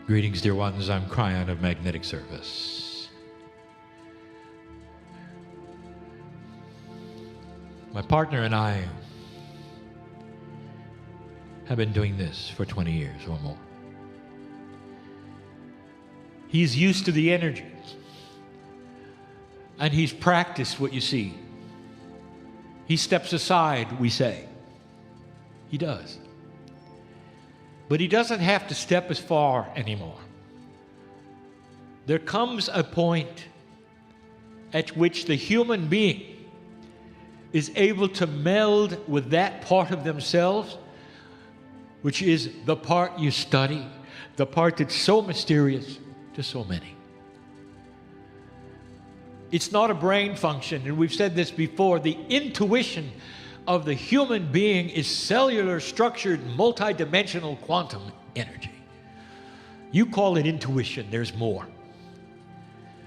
Greetings, dear ones. I'm Kryon of Magnetic Service. My partner and I have been doing this for 20 years or more. He's used to the energy, and he's practiced what you see. He steps aside, we say. He does. But he doesn't have to step as far anymore. There comes a point at which the human being is able to meld with that part of themselves, which is the part you study, the part that's so mysterious to so many. It's not a brain function, and we've said this before. The intuition of the human being is cellular structured, multidimensional quantum energy. You call it intuition, there's more.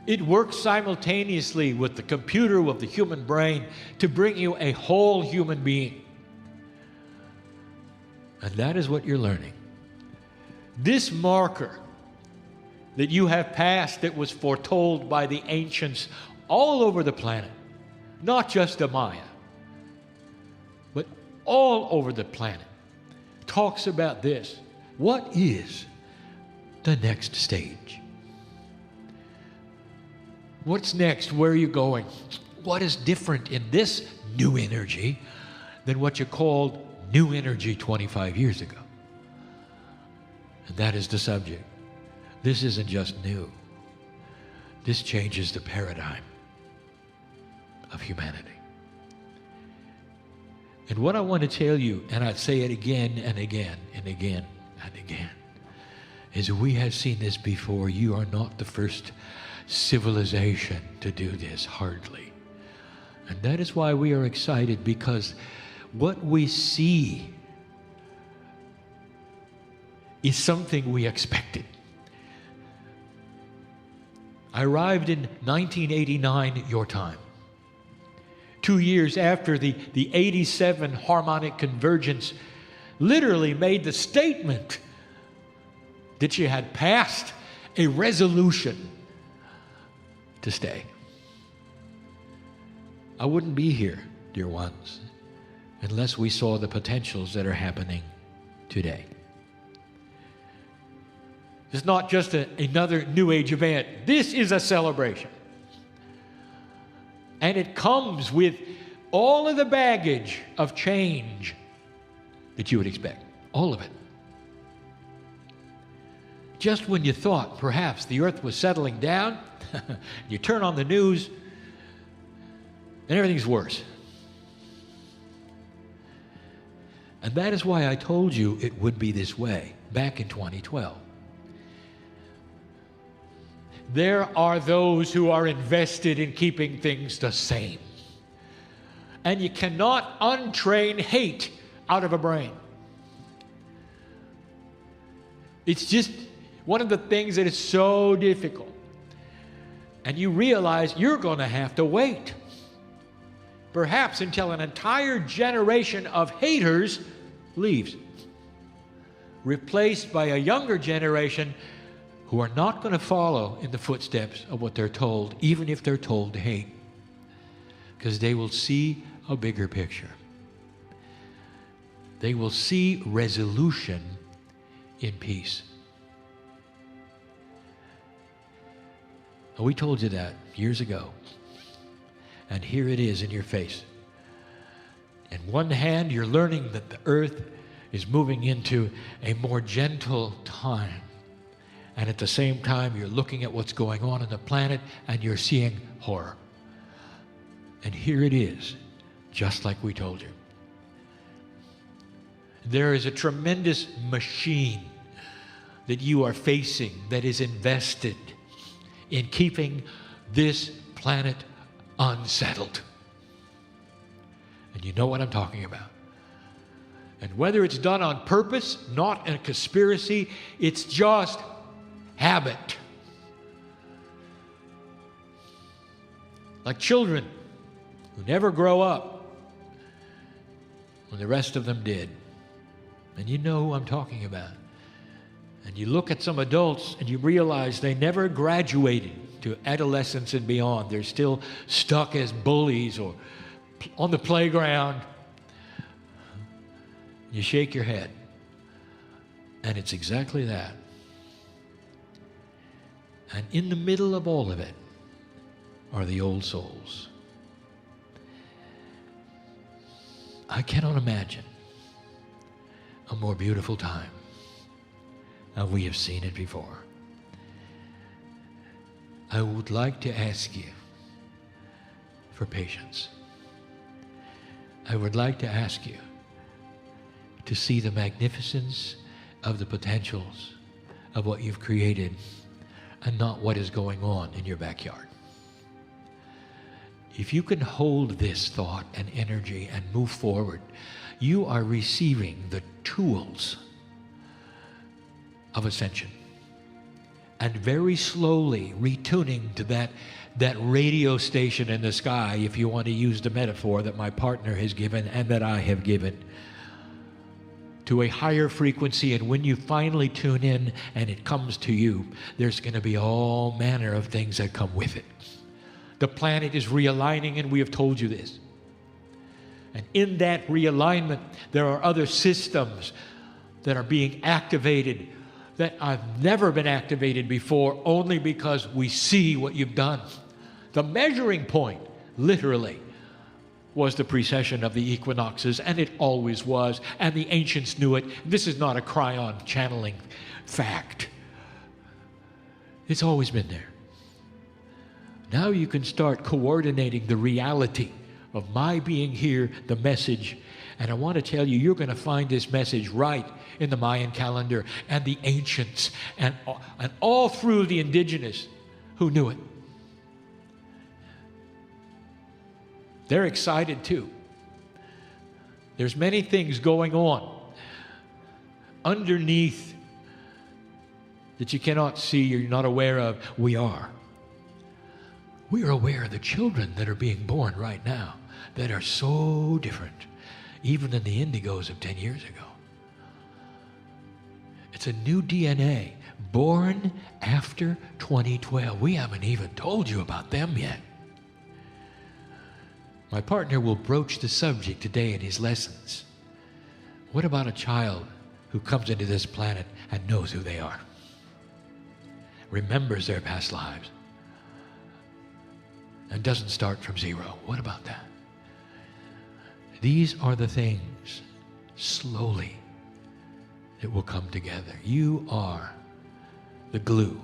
It works simultaneously with the computer of the human brain to bring you a whole human being. And that is what you're learning. This marker that you have passed, that was foretold by the ancients all over the planet, not just the Maya, but all over the planet, talks about this. What is the next stage? What's next? Where are you going? What is different in this new energy than what you called new energy 25 years ago? And that is the subject. This isn't just new. This changes the paradigm of humanity. And what I want to tell you, and I'd say it again and again and again and again, is we have seen this before. You are not the first civilization to do this, hardly. And that is why we are excited, because what we see is something we expected. I arrived in 1989, your time. 2 years after the 87 harmonic convergence literally made the statement that you had passed a resolution to stay. I wouldn't be here, dear ones, unless we saw the potentials that are happening today. It's not just another New Age event. This is a celebration. And it comes with all of the baggage of change that you would expect. All of it. Just when you thought perhaps the earth was settling down, you turn on the news and everything's worse. And that is why I told you it would be this way back in 2012. There are those who are invested in keeping things the same. And you cannot untrain hate out of a brain. It's just one of the things that is so difficult. And you realize you're going to have to wait, perhaps until an entire generation of haters leaves, replaced by a younger generation who are not going to follow in the footsteps of what they're told, even if they're told to hate, because they will see a bigger picture. They will see resolution in peace. And we told you that years ago, and here it is in your face. In one hand, you're learning that the earth is moving into a more gentle time. And at the same time, you're looking at what's going on the planet, and you're seeing horror. And here it is, just like we told you. There is a tremendous machine that you are facing that is invested in keeping this planet unsettled. And you know what I'm talking about. And whether it's done on purpose, not in a conspiracy, it's just habit. Like children who never grow up when the rest of them did. And you know who I'm talking about. And you look at some adults and you realize they never graduated to adolescence and beyond. They're still stuck as bullies or on the playground. You shake your head. And it's exactly that. And in the middle of all of it are the old souls. I cannot imagine a more beautiful time. And we have seen it before. I would like to ask you for patience. I would like to ask you to see the magnificence of the potentials of what you've created and not what is going on in your backyard. If you can hold this thought and energy and move forward, you are receiving the tools of ascension and very slowly retuning to that radio station in the sky, if you want to use the metaphor that my partner has given and that I have given, to a higher frequency. And when you finally tune in and it comes to you, there's going to be all manner of things that come with it. The planet is realigning, and we have told you this. And in that realignment, there are other systems that are being activated that have never been activated before, only because we see what you've done. The measuring point, literally, was the precession of the equinoxes, and it always was, and the ancients knew it. This is not a Kryon channeling fact. It's always been there. Now you can start coordinating the reality of my being here, the message. And I want to tell you, you're going to find this message right in the Mayan calendar and the ancients and all through the indigenous who knew it. They're excited too. There's many things going on underneath that you cannot see, you're not aware of. We are. We are aware of the children that are being born right now that are so different, even than the indigos of 10 years ago. It's a new DNA born after 2012. We haven't even told you about them yet. My partner will broach the subject today in his lessons. What about a child who comes into this planet and knows who they are? Remembers their past lives and doesn't start from zero. What about that? These are the things, slowly, that will come together. You are the glue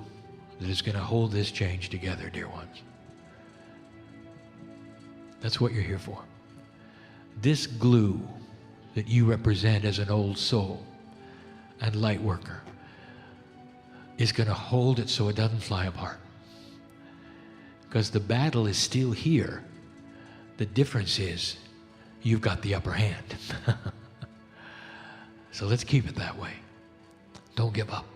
that is going to hold this change together, dear ones. That's what you're here for. This glue that you represent as an old soul and light worker is going to hold it so it doesn't fly apart. Because the battle is still here. The difference is you've got the upper hand. So let's keep it that way. Don't give up.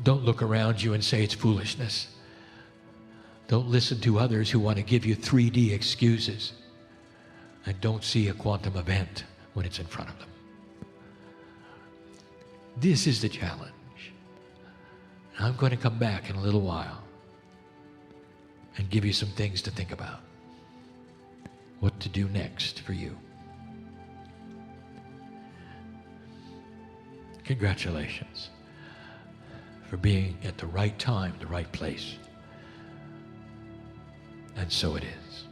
Don't look around you and say it's foolishness. Don't listen to others who want to give you 3D excuses. And don't see a quantum event when it's in front of them. This is the challenge. I'm going to come back in a little while and give you some things to think about. What to do next for you. Congratulations for being at the right time, the right place. And so it is.